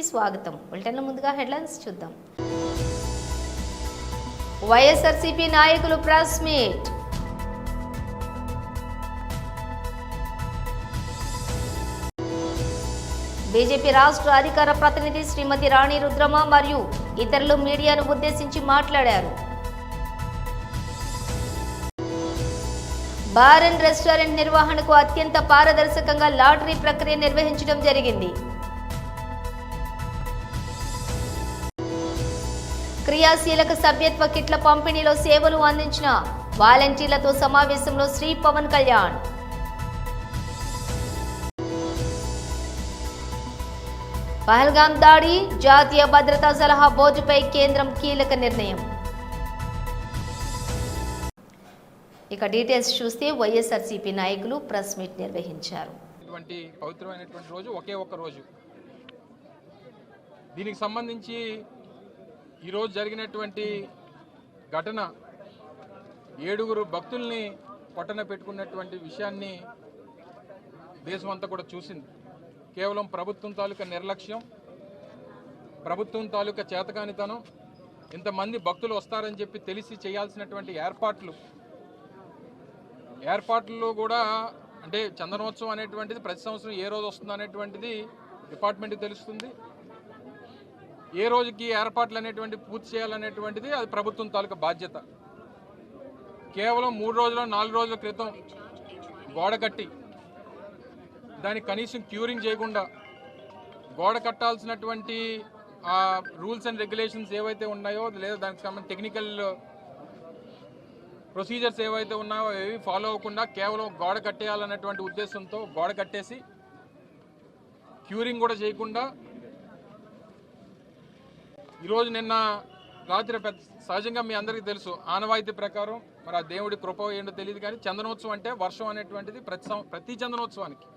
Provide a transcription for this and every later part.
స్వాగతం. బులెటిన్లో ముందుగా హెడ్లైన్స్ చూద్దాం. వైఎస్ఆర్సీపీ నాయకులు ప్రెస్ మీట్. బీజేపీ రాష్ట్ర అధికార ప్రతినిధి శ్రీమతి రాణి రుద్రమ మరియు ఇతరులు మీడియాను ఉద్దేశించి మాట్లాడారు. బార్ అండ్ రెస్టారెంట్ నిర్వహణకు అత్యంత పారదర్శకంగా లాటరీ ప్రక్రియ నిర్వహించడం జరిగింది. క్రియాశీలక సభ్యత్వ కిట్ల పంపిణీలో సేవలు అందించిన వాలంటీర్లతో సమావేశంలో శ్రీ పవన్ కళ్యాణ్. పహల్గాం దాడి, జాతీయ భద్రతా సలహా బోర్డుపై కేంద్రం కీలక నిర్ణయం. ఇక డీటెయిల్స్ చూస్తే వైఎస్ఆర్సీపీ నాయకులు ప్రెస్ మీట్ నిర్వహించారు. ఇటువంటి పవిత్రమైనటువంటి రోజు ఒకే ఒక్క రోజు. దీనికి సంబంధించి ఈరోజు జరిగినటువంటి ఘటన 7 భక్తుల్ని పొట్టన పెట్టుకున్నటువంటి విషయాన్ని దేశం అంతా కూడా చూసింది. కేవలం ప్రభుత్వం తాలూకా నిర్లక్ష్యం, ప్రభుత్వం తాలూకా చేతకానితనం, ఇంతమంది భక్తులు వస్తారని చెప్పి తెలిసి చేయాల్సినటువంటి ఏర్పాట్లలో కూడా అంటే చందనోత్సవం అనేటువంటిది ప్రతి సంవత్సరం ఏ రోజు వస్తుంది అనేటువంటిది డిపార్ట్మెంట్కి తెలుస్తుంది. ఏ రోజుకి ఏర్పాట్లు అనేటువంటి పూర్తి చేయాలనేటువంటిది అది ప్రభుత్వం తాలూకా బాధ్యత. కేవలం 3 రోజుల 4 రోజుల క్రితం గోడ కట్టి దానికి కనీసం క్యూరింగ్ చేయకుండా గోడ కట్టాల్సినటువంటి రూల్స్ అండ్ రెగ్యులేషన్స్ ఏవైతే ఉన్నాయో లేదా దానికి సంబంధించిన టెక్నికల్ ప్రొసీజర్స్ ఏవైతే ఉన్నాయో అవి ఫాలో అవ్వకుండా కేవలం గోడ కట్టేయాలన్నటువంటి ఉద్దేశంతో గోడ కట్టేసి క్యూరింగ్ కూడా చేయకుండా ఈరోజు నిన్న రాత్రి సహజంగా మీ అందరికీ తెలుసు ఆనవాయితీ ప్రకారం మరి ఆ దేవుడి కృప ఏంటో తెలియదు కానీ చందనోత్సవం అంటే వర్షం అనేటువంటిది ప్రతి చందనోత్సవానికి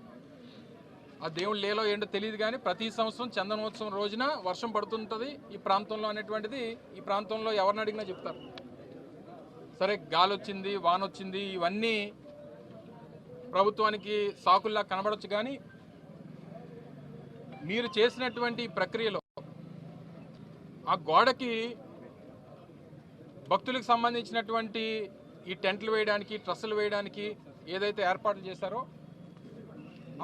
ఆ దేవుడి లేలో ఏంటో తెలియదు కానీ ప్రతి సంవత్సరం చందనోత్సవం రోజున వర్షం పడుతుంటుంది ఈ ప్రాంతంలో అనేటువంటిది ఈ ప్రాంతంలో ఎవరిని అడిగినా చెప్తారు. సరే గాలి వచ్చింది, వాన వచ్చింది, ఇవన్నీ ప్రభుత్వానికి సాకుల్లా కనబడవచ్చు. కానీ మీరు చేసినటువంటి ప్రక్రియలో ఆ గోడకి భక్తులకు సంబంధించినటువంటి ఈ టెంట్లు వేయడానికి, ట్రస్సులు వేయడానికి ఏదైతే ఏర్పాట్లు చేశారో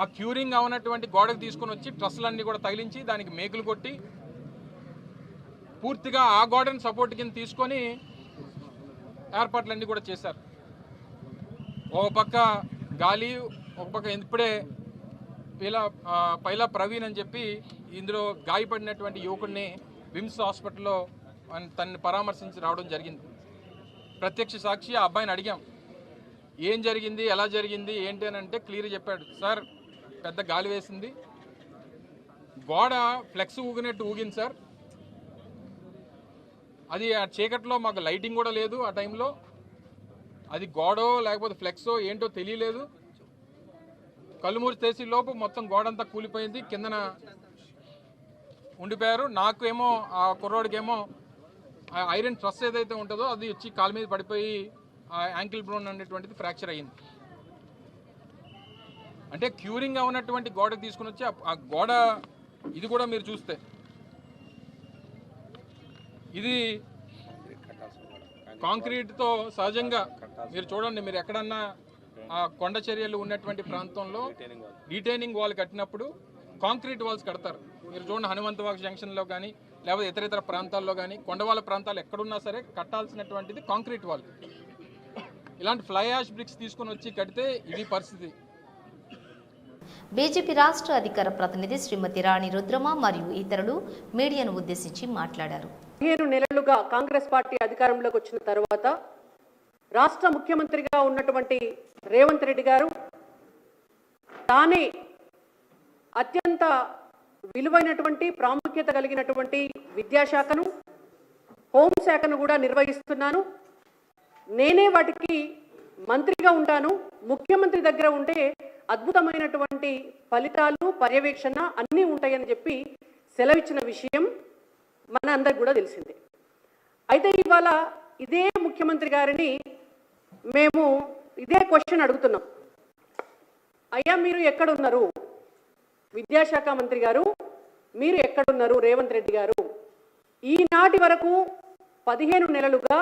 ఆ క్యూరింగ్ అవునటువంటి గోడకు తీసుకొని వచ్చి ట్రస్సులన్నీ కూడా తగిలించి దానికి మేకులు కొట్టి పూర్తిగా ఆ గోడని సపోర్ట్ కింద తీసుకొని ఏర్పాట్లన్నీ కూడా చేశారు. ఒక పక్క గాలి, ఒక పక్క ఇప్పుడే పైలా ప్రవీణ్ అని చెప్పి ఇందులో గాయపడినటువంటి యువకుడిని విమ్స్ హాస్పిటల్లో తనని పరామర్శించి రావడం జరిగింది. ప్రత్యక్ష సాక్షి ఆ అబ్బాయిని అడిగాం ఏం జరిగింది, ఎలా జరిగింది ఏంటి అని అంటే క్లియర్ చెప్పాడు. సార్ పెద్ద గాలి వేసింది, గోడ ఫ్లెక్స్ ఊగినట్టు ఊగింది సార్, అది ఆ చీకట్లో మాకు లైటింగ్ కూడా లేదు, ఆ టైంలో అది గోడో లేకపోతే ఫ్లెక్సో ఏంటో తెలియలేదు, కళ్ళుమూరి చేసి లోపు మొత్తం గోడంతా కూలిపోయింది, కిందన ఉండిపోయారు. నాకేమో ఆ కుర్రోడికేమో ఆ ఐరన్ ట్రస్ ఏదైతే ఉంటుందో అది వచ్చి కాలు మీద పడిపోయి ఆ యాంకిల్ బ్రోన్ అనేటువంటిది ఫ్రాక్చర్ అయ్యింది. అంటే క్యూరింగ్ అవునటువంటి గోడకు తీసుకుని వచ్చి ఆ గోడ ఇది కూడా మీరు చూస్తే ఇది కాంక్రీట్తో సహజంగా మీరు చూడండి, మీరు ఎక్కడన్నా ఆ కొండ చర్యలు ఉన్నటువంటి ప్రాంతంలో రిటైనింగ్ వాల్ కట్టినప్పుడు కాంక్రీట్ వాల్స్ కడతారు. మీరు చూడండి హనుమంతవాక్ జంక్షన్లో కానీ లేకపోతే ఇతర ప్రాంతాల్లో కానీ కొండవాళ్ళ ప్రాంతాలు ఎక్కడున్నా సరే కట్టాల్సినటువంటిది కాంక్రీట్ వాల్. ఇలాంటి ఫ్లై యాష్ బ్రిక్స్ తీసుకొని వచ్చి కడితే ఇది పరిస్థితి. బీజేపీ రాష్ట్ర అధికార ప్రతినిధి శ్రీమతి రాణి రుద్రమ మరియు ఇతరులు మీడియాను ఉద్దేశించి మాట్లాడారు. 15 నెలలుగా కాంగ్రెస్ పార్టీ అధికారంలోకి వచ్చిన తర్వాత రాష్ట్ర ముఖ్యమంత్రిగా ఉన్నటువంటి రేవంత్ రెడ్డి గారు తానే అత్యంత విలువైనటువంటి ప్రాముఖ్యత కలిగినటువంటి విద్యాశాఖను, హోంశాఖను కూడా నిర్వహిస్తున్నాను, నేనే వాటికి మంత్రిగా ఉంటాను, ముఖ్యమంత్రి దగ్గర ఉంటే అద్భుతమైనటువంటి ఫలితాలు, పర్యవేక్షణ అన్నీ ఉంటాయని చెప్పి సెలవిచ్చిన విషయం మన అందరికి కూడా తెలిసిందే. అయితే ఇవాళ ఇదే ముఖ్యమంత్రి గారిని మేము ఇదే క్వశ్చన్ అడుగుతున్నాం. అయ్యా మీరు ఎక్కడున్నారు? విద్యాశాఖ మంత్రి గారు మీరు ఎక్కడున్నారు రేవంత్ రెడ్డి గారు? ఈనాటి వరకు 15 నెలలుగా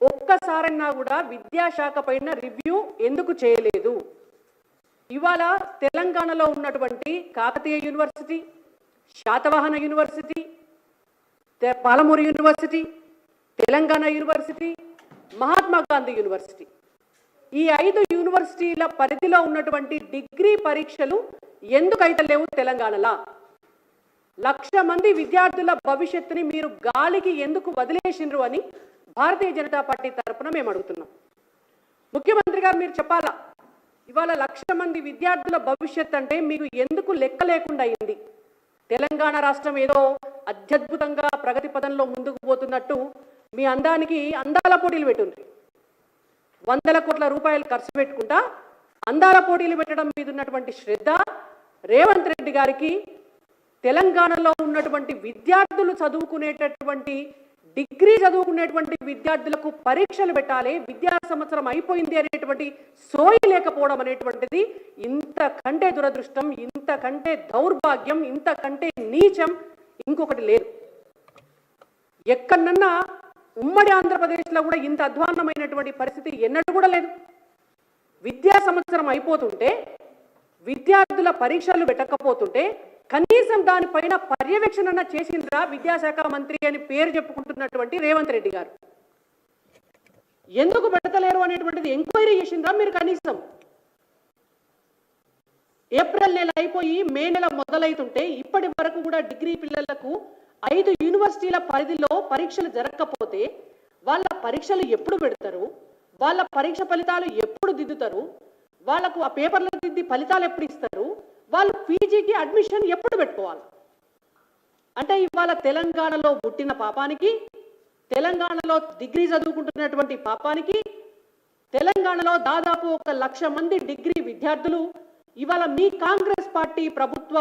ఒక్కసారన్నా కూడా విద్యాశాఖ పైన రివ్యూ ఎందుకు చేయలేదు? ఇవాళ తెలంగాణలో ఉన్నటువంటి Kakatiya university, Satavahana university, Palamuru university, Telangana university, Mahatma Gandhi university, ఈ 5 యూనివర్సిటీల పరిధిలో ఉన్నటువంటి డిగ్రీ పరీక్షలు ఎందుకైతే లేవు తెలంగాణలో? 1,00,000 మంది విద్యార్థుల భవిష్యత్తుని మీరు గాలికి ఎందుకు వదిలేసిండ్రు అని భారతీయ జనతా పార్టీ తరఫున మేము అడుగుతున్నాం. ముఖ్యమంత్రి గారు మీరు చెప్పాలా, ఇవాళ 1,00,000 మంది విద్యార్థుల భవిష్యత్ అంటే మీకు ఎందుకు లెక్క లేకుండా అయింది? తెలంగాణ రాష్ట్రం ఏదో అత్యద్భుతంగా ప్రగతి పదంలో ముందుకు పోతున్నట్టు మీ అందానికి అందాల పోటీలు పెట్టుంది. 100 కోట్ల రూపాయలు ఖర్చు పెట్టుకుంటా అందాల పోటీలు పెట్టడం మీద ఉన్నటువంటి శ్రద్ధ రేవంత్ రెడ్డి గారికి తెలంగాణలో ఉన్నటువంటి విద్యార్థులు చదువుకునేటటువంటి డిగ్రీ చదువుకునేటువంటి విద్యార్థులకు పరీక్షలు పెట్టాలి, విద్యా సంవత్సరం అయిపోయింది అనేటువంటి సోయి లేకపోవడం అనేటువంటిది ఇంతకంటే దురదృష్టం, ఇంతకంటే దౌర్భాగ్యం, ఇంతకంటే నీచం ఇంకొకటి లేదు. ఎక్కడన్నా ఉమ్మడి ఆంధ్రప్రదేశ్లో కూడా ఇంత అధ్వాన్నమైనటువంటి పరిస్థితి ఎన్నడూ కూడా లేదు. విద్యా సంవత్సరం అయిపోతుంటే విద్యార్థుల పరీక్షలు పెట్టకపోతుంటే కనీసం దానిపైన పర్యవేక్షణ చేసిండ్రా విద్యాశాఖ మంత్రి అని పేరు చెప్పుకుంటున్నటువంటి రేవంత్ రెడ్డి గారు? ఎందుకు పెడతలేరు అనేటువంటిది ఎంక్వైరీ చేసిండ్రా మీరు? కనీసం ఏప్రిల్ నెల అయిపోయి మే నెల మొదలైతుంటే ఇప్పటి వరకు కూడా డిగ్రీ పిల్లలకు 5 యూనివర్సిటీల పరిధిలో పరీక్షలు జరగకపోతే వాళ్ళ పరీక్షలు ఎప్పుడు పెడతారు? వాళ్ళ పరీక్ష ఫలితాలు ఎప్పుడు దిద్దుతారు? వాళ్ళకు ఆ పేపర్లు దిద్ది ఫలితాలు ఎప్పుడు ఇస్తారు? వాళ్ళు పీజీకి అడ్మిషన్ ఎప్పుడు పెట్టుకోవాలి? అంటే ఇవాళ తెలంగాణలో పుట్టిన పాపానికి, తెలంగాణలో డిగ్రీ చదువుకుంటున్నటువంటి పాపానికి, తెలంగాణలో దాదాపు 1,00,000 మంది డిగ్రీ విద్యార్థులు ఇవాళ మీ కాంగ్రెస్ పార్టీ ప్రభుత్వ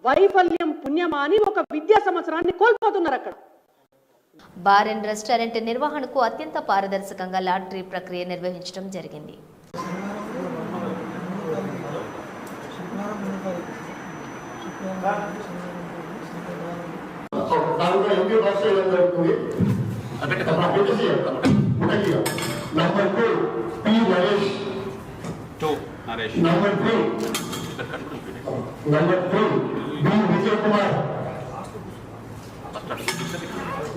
వైఫల్యం పుణ్యమా అని ఒక విద్యా సంవత్సరాన్ని కోల్పోతున్నారు. అక్కడ బార్ అండ్ రెస్టారెంట్ నిర్వహణకు అత్యంత పారదర్శకంగా లాటరీ ప్రక్రియ నిర్వహించడం జరిగింది. Number 3, B. Vijay Kumar.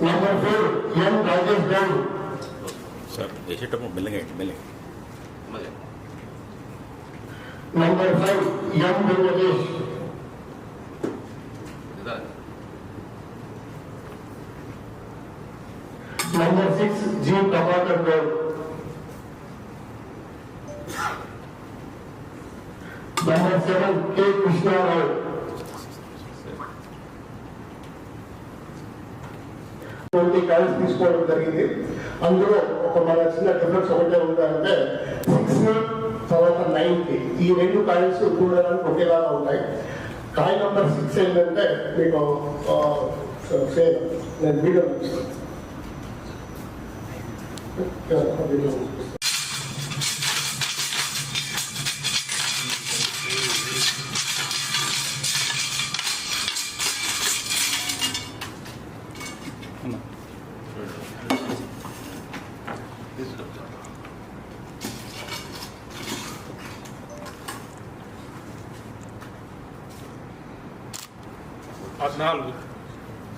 Number 4, M. Rajesh Gaur. Sir, billing. Number 5, M. Venkatesh. Number 6, G. Prabhakar Gaur. Number 7, K. Krishna Rao. Calls తీసుకోవడం జరిగింది. అందులో ఒక మన చిన్న డిఫరెన్స్ ఒకటే ఉందంటే 6 తర్వాత 9 ఈ 2 కాయిన్స్ చూడడానికి ఒకేలాగా ఉంటాయి. కాయిన్ నెంబర్ 6 ఏంటంటే మీకు సేమ్ నేను వీడియో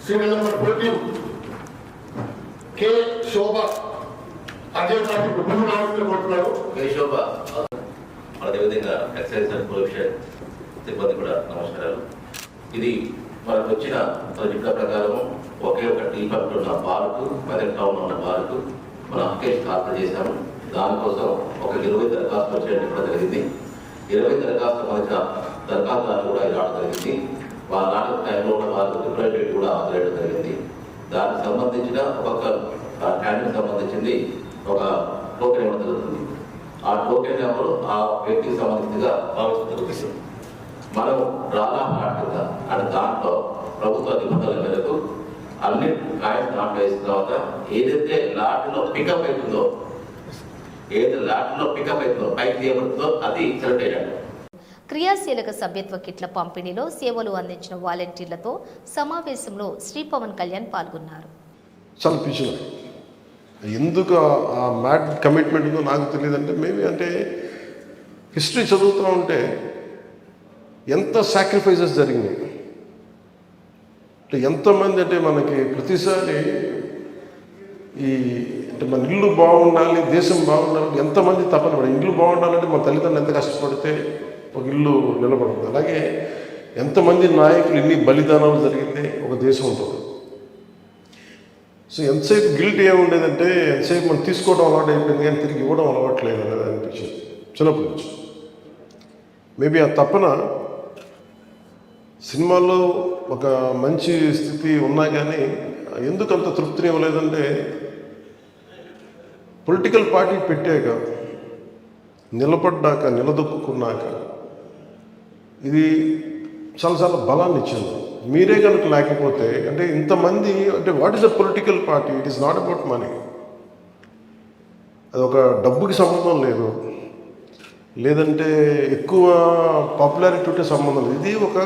సీరియల్ నెంబర్ 14 కే శోభ అదే పార్టీ ముందు రావాలనుకుంటున్నారు. కే శోభ అదేవిధంగా ఎక్సైజ్ అండ్ పొల్యూషన్ సిబ్బంది కూడా నమస్కారాలు. ఇది మనకు వచ్చిన ప్రతిజ్ఞ ప్రకారం ఒకే ఒక టీ పంప్ ఉన్న బార్కు మెదక్ టౌన్ ఉన్న బార్కు మనం అప్లికేషన్ దాఖలు చేశాము. దానికోసం ఒక 20 దరఖాస్తులు వచ్చేటప్పుడు జరిగింది. 20 దరఖాస్తుల మధ్య దరఖాస్తులు కూడా రావడం జరిగింది. వాళ్ళ నాటి టైంలో ఉన్న వాళ్ళకు రిప్రజెంటేటివ్ కూడా హాజరయ్యడం జరిగింది. దానికి సంబంధించిన ఒక్కొక్క క్యాండిడేట్ సంబంధించింది ఒక టోకెన్ ఇవ్వడం జరుగుతుంది. ఆ టోకెన్ నెంబరు ఆ వ్యక్తికి సంబంధించిగా భావిస్తుంది. మనం రాలా కింద అంటే దాంట్లో ప్రభుత్వ నిబంధనల మేరకు అన్ని కాయిన్స్ దాంట్లో వేసిన తర్వాత ఏదైతే లాట్లో పికప్ అవుతుందో పైకి తీయబడుతుందో అది సెలెక్ట్ అయ్యాడు. క్రియాశీలక సభ్యత్వ కిట్ల పంపిణీలో సేవలు అందించిన వాలంటీర్లతో సమావేశంలో శ్రీ పవన్ కళ్యాణ్ పాల్గొన్నారు. చాలా పిచ్చిన ఎందుకు ఆ మ్యాడ్ కమిట్మెంట్ ఉందో నాకు తెలియదంటే మేబీ అంటే హిస్టరీ చదువుతూ ఉంటే ఎంత సాక్రిఫైసెస్ జరిగినాయి అంటే ఎంతమంది అంటే మనకి ప్రతిసారి ఈ అంటే మన ఇల్లు బాగుండాలి, దేశం బాగుండాలి, ఎంతమంది తపన పడి ఇల్లు బాగుండాలంటే మన తల్లిదండ్రులు ఎంత కష్టపడితే ఒక ఇల్లు నిలబడుతుంది. అలాగే ఎంతమంది నాయకులు ఎన్ని బలిదానాలు జరిగితే ఒక దేశం ఉంటుంది. సో ఎంతసేపు గిల్ట్ ఏముండేదంటే ఎంతసేపు మనం తీసుకోవడం అలవాటు అయిపోయింది కానీ తిరిగి ఇవ్వడం అలవాట్లేదు అనేది అనిపించింది చిన్నప్పటి నుంచి. మేబీ ఆ తపన సినిమాల్లో ఒక మంచి స్థితి ఉన్నా కానీ ఎందుకు అంత తృప్తిని ఇవ్వలేదంటే పొలిటికల్ పార్టీ పెట్టాక నిలబడ్డాక నిలదొక్కున్నాక ఇది చాలా బలాన్ని ఇచ్చింది. మీరే కనుక లేకపోతే అంటే ఇంతమంది అంటే what is a political party? It is not about money. అది ఒక డబ్బుకి సంబంధం లేదు, లేదంటే ఎక్కువ పాపులారిటీ ఉంటే సంబంధం లేదు. ఇది ఒక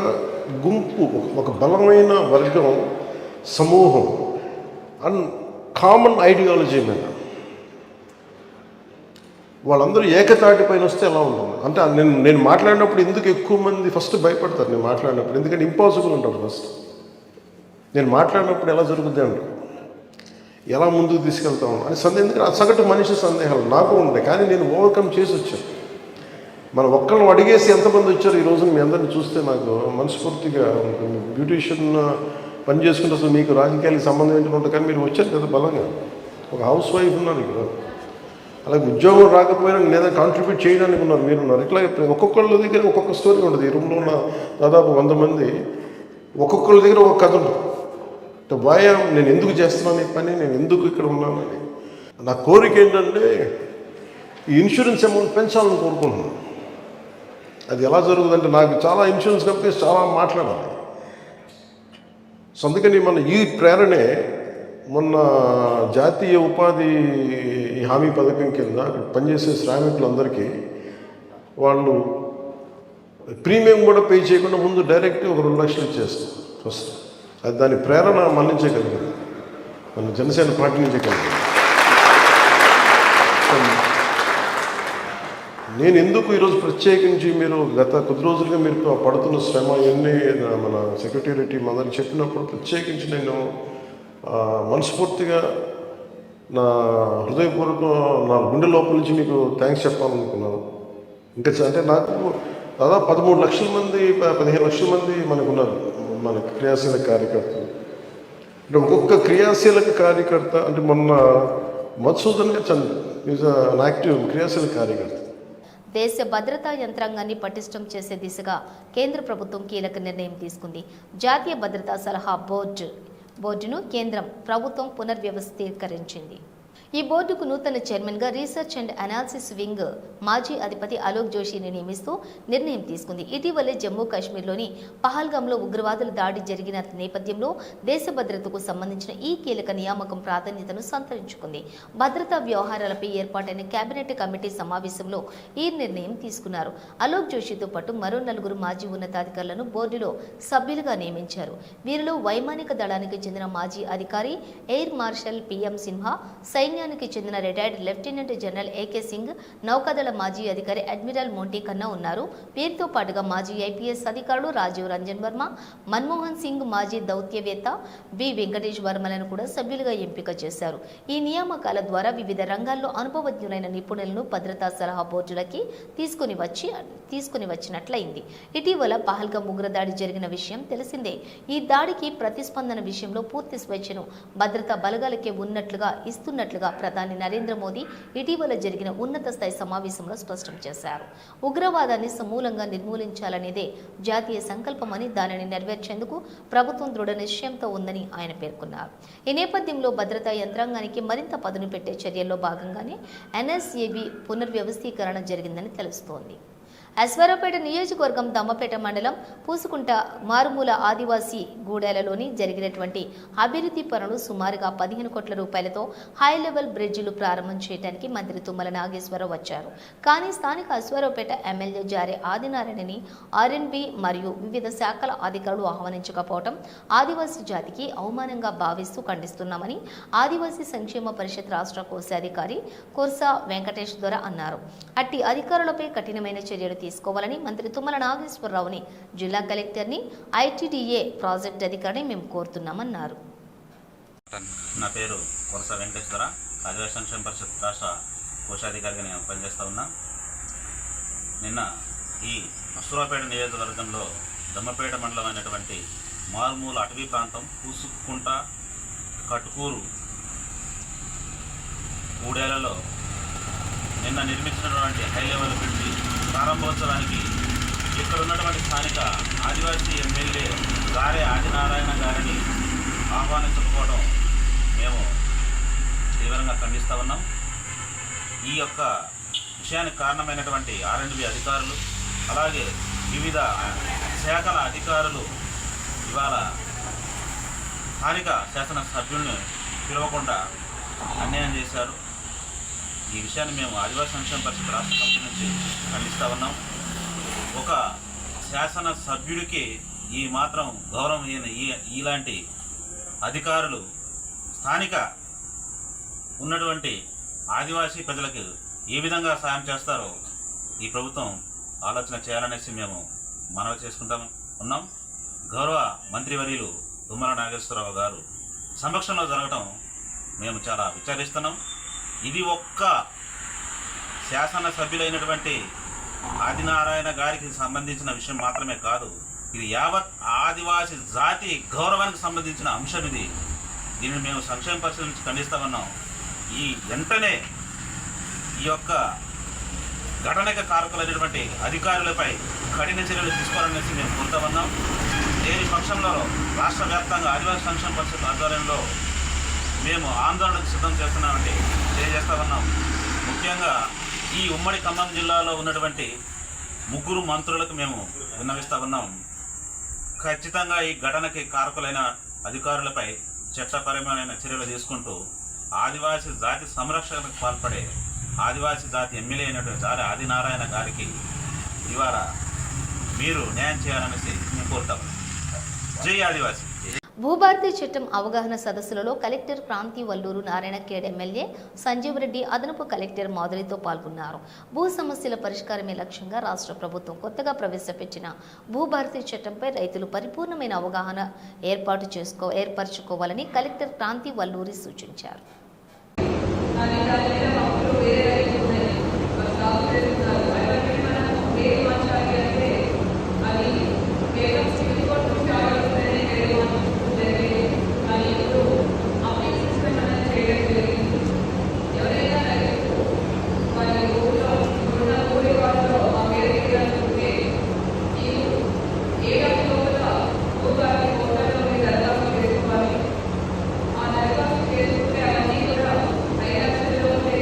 గుంపు, ఒక బలమైన వర్గం, సమూహం అండ్ కామన్ ఐడియాలజీ మీద వాళ్ళందరూ ఏకతాటి పైన వస్తే ఎలా ఉంటుంది అంటే నేను మాట్లాడినప్పుడు ఎందుకు ఎక్కువ మంది ఫస్ట్ భయపడతారు నేను మాట్లాడినప్పుడు, ఎందుకంటే ఇంపాసిబుల్ ఉంటుంది. ఫస్ట్ నేను మాట్లాడినప్పుడు ఎలా జరుగుద్ది అంటారు, ఎలా ముందుకు తీసుకెళ్తాము అని సందేహం. ఎందుకంటే ఆ సగటు మనిషి సందేహాలు నాకు ఉంటాయి, కానీ నేను ఓవర్కమ్ చేసి వచ్చాను. మనం ఒక్కళ్ళని అడిగేసి ఎంతమంది వచ్చారు ఈ రోజున మీ అందరిని చూస్తే నాకు మనస్ఫూర్తిగా బ్యూటీషియన్ పని చేసుకుంటే అసలు మీకు రాజకీయాలకు సంబంధం ఏంటంటే ఉంటుంది, కానీ మీరు వచ్చారు కదా బలంగా. ఒక హౌస్ వైఫ్ ఉన్నారు ఇక్కడ, అలాగే ఉద్యోగం రాకపోయినా నేను కాంట్రిబ్యూట్ చేయడానికి ఉన్నారు, మీరున్నారు. ఇట్లా ఒక్కొక్కళ్ళ దగ్గర ఒక్కొక్క స్టోరీ ఉంటుంది. ఈ రూమ్లో ఉన్న దాదాపు 100 మంది ఒక్కొక్కళ్ళ దగ్గర ఒక కథ ఉంటుంది. వాయ నేను ఎందుకు చేస్తున్నాను ఈ పని, నేను ఎందుకు ఇక్కడ ఉన్నానని. నా కోరిక ఏంటంటే ఈ ఇన్సూరెన్స్ అమౌంట్ పెంచాలని కోరుకుంటున్నాను. అది ఎలా జరుగుతుందంటే నాకు చాలా ఇన్సూరెన్స్ కంపెనీస్ చాలా మాట్లాడాలి. సో అందుకని మన ఈ ప్రేరణే మొన్న జాతీయ ఉపాధి హామీ పథకం కింద పనిచేసే శ్రామికులందరికీ వాళ్ళు ప్రీమియం కూడా పే చేయకుండా ముందు డైరెక్ట్ ఒక 2 లక్షలు ఇచ్చేస్తాం ఫస్ట్. అది దాని ప్రేరణ మన నుంచే కలిగింది, మన జనసేన పార్టీ నుంచే కలిగింది. నేను ఎందుకు ఈరోజు ప్రత్యేకించి మీరు గత కొద్ది రోజులుగా మీరు పడుతున్న శ్రమ ఇవన్నీ మన సెక్రటరీ టీం అందరికి చెప్పినప్పుడు ప్రత్యేకించి నేను మనస్ఫూర్తిగా నా హృదయపూర్వక నా గుండె లోపల నుంచి మీకు థ్యాంక్స్ చెప్పాలనుకున్నాను. ఇంకా అంటే నాకు దాదాపు 13 లక్షల మంది 15 లక్షల మంది మనకున్నారు మన క్రియాశీలక కార్యకర్తలు. అంటే ఒక్కొక్క క్రియాశీలక కార్యకర్త అంటే మొన్న మధుసూదన్గా ఈజ్ అన్ యాక్టివ్ క్రియాశీలక కార్యకర్త. దేశ భద్రతా యంత్రాంగాన్ని పటిష్టం చేసే దిశగా కేంద్ర ప్రభుత్వం కీలక నిర్ణయం తీసుకుంది. జాతీయ భద్రతా సలహా బోర్డును కేంద్రం ప్రభుత్వం పునర్వ్యవస్థీకరించింది. ఈ బోర్డుకు నూతన చైర్మన్గా రీసెర్చ్ అండ్ అనాలిసిస్ వింగ్ మాజీ అధిపతి అలోక్ జోషిని నియమిస్తూ నిర్ణయం తీసుకుంది. ఇటీవలే జమ్మూ కాశ్మీర్లోని పహల్గామ్లో ఉగ్రవాదుల దాడి జరిగిన నేపథ్యంలో దేశ భద్రతకు సంబంధించిన ఈ కీలక నియామకం ప్రాధాన్యతను సంతరించుకుంది. భద్రతా వ్యవహారాలపై ఏర్పాటైన కేబినెట్ కమిటీ సమావేశంలో ఈ నిర్ణయం తీసుకున్నారు. అలోక్ జోషితో పాటు మరో 4 మాజీ ఉన్నతాధికారులను బోర్డులో సభ్యులుగా నియమించారు. వీరిలో వైమానిక దళానికి చెందిన మాజీ అధికారి ఎయిర్ మార్షల్ పిఎం సిన్హా, సైన్యానికి చెందిన retired lieutenant general A K Singh, నౌకాదళ మాజీ అధికారి అడ్మిరల్ మోంటీ ఖన్నా ఉన్నారు. వీరితో పాటుగా మాజీ ఐపీఎస్ అధికారులు రాజీవ్ రంజన్ వర్మ, మన్మోహన్ సింగ్, మాజీ దౌత్యవేత్త వి వెంకటేష్ వర్మలను కూడా సభ్యులుగా ఎంపిక చేశారు. ఈ నియామకాల ద్వారా వివిధ రంగాల్లో అనుభవజ్ఞులైన నిపుణులను భద్రతా సలహా బోర్డులకి తీసుకుని వచ్చినట్లయింది. ఇటీవల పహల్గామ్ ఉగ్రదాడి జరిగిన విషయం తెలిసిందే. ఈ దాడికి ప్రతిస్పందన విషయంలో పూర్తి స్వేచ్ఛను భద్రతా బలగాలకే ఇస్తున్నట్లుగా ప్రధాని నరేంద్ర మోదీ ఇటీవల జరిగిన ఉన్నత స్థాయి సమావేశంలో స్పష్టం చేశారు. ఉగ్రవాదాన్ని సమూలంగా నిర్మూలించాలనేదే జాతీయ సంకల్పమని, దానిని నెరవేర్చేందుకు ప్రభుత్వం దృఢ నిశ్చయంతో ఉందని ఆయన పేర్కొన్నారు. ఈ నేపథ్యంలో భద్రతా యంత్రాంగానికి మరింత పదును పెట్టే చర్యల్లో భాగంగానే ఎన్ఎస్ఏబి పునర్వ్యవస్థీకరణ జరిగిందని తెలుస్తోంది. అశ్వారావుపేట నియోజకవర్గం దమ్మపేట మండలం పూసుకుంట మారుమూల ఆదివాసీ గూడెలలోని జరిగినటువంటి అభివృద్ధి పనులు సుమారుగా 15 కోట్ల రూపాయలతో హై లెవెల్ బ్రిడ్జిలు ప్రారంభం చేయడానికి మంత్రి తుమ్మల నాగేశ్వరరావు వచ్చారు. కానీ స్థానిక అశ్వారావుపేట ఎమ్మెల్యే జారే ఆదినారాయణని ఆర్ఎన్బి మరియు వివిధ శాఖల అధికారులు ఆహ్వానించకపోవడం ఆదివాసీ జాతికి అవమానంగా భావిస్తూ ఖండిస్తున్నామని ఆదివాసీ సంక్షేమ పరిషత్ రాష్ట్ర కోశాధికారి కుర్సా వెంకటేష్ ద్వారా అన్నారు. అట్టి అధికారులపై కఠినమైన చర్యలు తీసుకోవాలని మంత్రి తుమ్మల నాగేశ్వరరావుని, జిల్లా కలెక్టర్ని, ఐటీడీఏ ప్రాజెక్ట్ అధికారిని మేము కోరుతున్నామన్నారు. నా పేరు కురస వెంకటేశ్వర, ఆదివాసీ సంక్షేమ పరిషత్ రాష్ట్ర కోశాధికారిగా నేను పనిచేస్తూ ఉన్నా. నిన్న ఈ అశ్వారావుపేట నియోజకవర్గంలో దమ్మపేట మండలం అయినటువంటి మారుమూల అటవీ ప్రాంతం పూసుకుంట కటుకూరు కూడేలలో నిన్న నిర్మించినటువంటి హై లెవెల్ బ్రిడ్జి ప్రారంభోత్సవానికి ఇక్కడ ఉన్నటువంటి స్థానిక ఆదివాసీ ఎమ్మెల్యే గారే ఆదినారాయణ గారిని ఆహ్వానించకపోవడం మేము తీవ్రంగా ఖండిస్తూ ఉన్నాం. ఈ యొక్క విషయానికి కారణమైనటువంటి ఆర్ఎండ్బి అధికారులు అలాగే వివిధ శాఖల అధికారులు ఇవాళ స్థానిక శాసనసభ్యుల్ని పిలవకుండా అన్యాయం చేశారు. ఈ విషయాన్ని మేము ఆదివాసీ సంక్షేమ పరిషత్ రాష్ట్ర కమిటీ నుంచి ఖండిస్తూ ఉన్నాం. ఒక శాసనసభ్యుడికి ఈ మాత్రం గౌరవం ఇలాంటి అధికారులు స్థానిక ఉన్నటువంటి ఆదివాసీ ప్రజలకు ఏ విధంగా సాయం చేస్తారో ఈ ప్రభుత్వం ఆలోచన చేయాలనేసి మేము మనవి చేసుకుంటాం ఉన్నాం. గౌరవ మంత్రివర్యులు తుమ్మల నాగేశ్వరరావు గారు సమక్షంలో జరగటం మేము చాలా విచారిస్తున్నాం. ఇది ఒక్క శాసనసభ్యులైనటువంటి ఆదినారాయణ గారికి సంబంధించిన విషయం మాత్రమే కాదు, ఇది యావత్ ఆదివాసీ జాతి గౌరవానికి సంబంధించిన అంశం. దీనిని మేము సంక్షేమ పరిషత్ నుంచి ఖండిస్తా ఉన్నాం. ఈ వెంటనే ఈ యొక్క ఘటనకు కారకులైనటువంటి అధికారులపై కఠిన చర్యలు తీసుకోవాలనేసి మేము కోరుతా ఉన్నాం. దేని పక్షంలో రాష్ట్ర వ్యాప్తంగా ఆదివాసీ సంక్షేమ పరిషత్ ఆధ్వర్యంలో మేము ఆందోళనకు సిద్ధం చేస్తున్నామంటే తెలియజేస్తా ఉన్నాం. ముఖ్యంగా ఈ ఉమ్మడి ఖమ్మం జిల్లాలో ఉన్నటువంటి 3 మంత్రులకు మేము విన్నవిస్తా ఉన్నాం. ఖచ్చితంగా ఈ ఘటనకి కారకులైన అధికారులపై చట్టపరమైన చర్యలు తీసుకుంటూ ఆదివాసీ జాతి సంరక్షణకు పాల్పడే ఆదివాసీ జాతి ఎమ్మెల్యే అయినటువంటి జారే ఆదినారాయణ గారికి ఇవాళ మీరు న్యాయం చేయాలనేసి మేము కోరుతాం. జై ఆదివాసీ. భూభారతి చట్టం అవగాహన సదస్సులలో కలెక్టర్ క్రాంతి వల్లూరు నారాయణఖేడ్ ఎమ్మెల్యే సంజీవ్ రెడ్డి, అదనపు కలెక్టర్ మాధురితో పాల్గొన్నారు. భూ సమస్యల పరిష్కారమే లక్ష్యంగా రాష్ట్ర ప్రభుత్వం కొత్తగా ప్రవేశపెట్టిన భూభారతి చట్టంపై రైతులు పరిపూర్ణమైన అవగాహన ఏర్పరచుకోవాలని కలెక్టర్ క్రాంతి వల్లూరి సూచించారు. ఆ దరఖాస్తు చేసుకుంటే అవన్నీ కూడా 5 లక్షల లోపే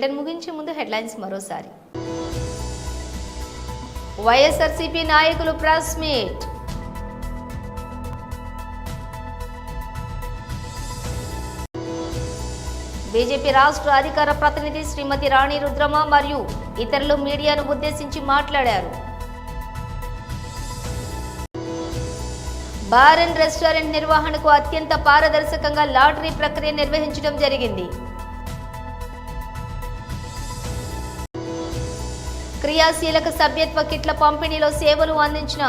బులెటిన్ ముగించే ముందు హెడ్లైన్స్ మరోసారి. వైఎస్ఆర్సీపీ నాయకులు ప్రెస్ మీట్. బీజేపీ రాష్ట్ర అధికార ప్రతినిధి శ్రీమతి రాణి రుద్రమ మరియు ఇతరులు మీడియాను ఉద్దేశించి మాట్లాడారు. బార్ అండ్ రెస్టారెంట్ నిర్వహణకు అత్యంత పారదర్శకంగా లాటరీ ప్రక్రియ నిర్వహించడం జరిగింది. క్రియాశీలక సభ్యత్వ కిట్ల పంపిణీలో సేవలు అందించిన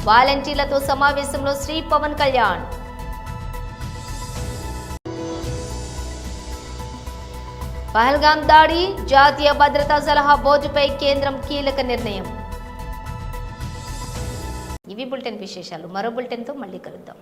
వాలంటీర్లతో సమావేశంలో శ్రీ పవన్ కళ్యాణ్. పహల్గాం దాడి, జాతీయ భద్రతా సలహా బోర్డుపై కేంద్రం కీలక నిర్ణయం. ఇవి బులెటిన్ విశేషాలు. మరో బులెటిన్తో మళ్ళీ కలుద్దాం.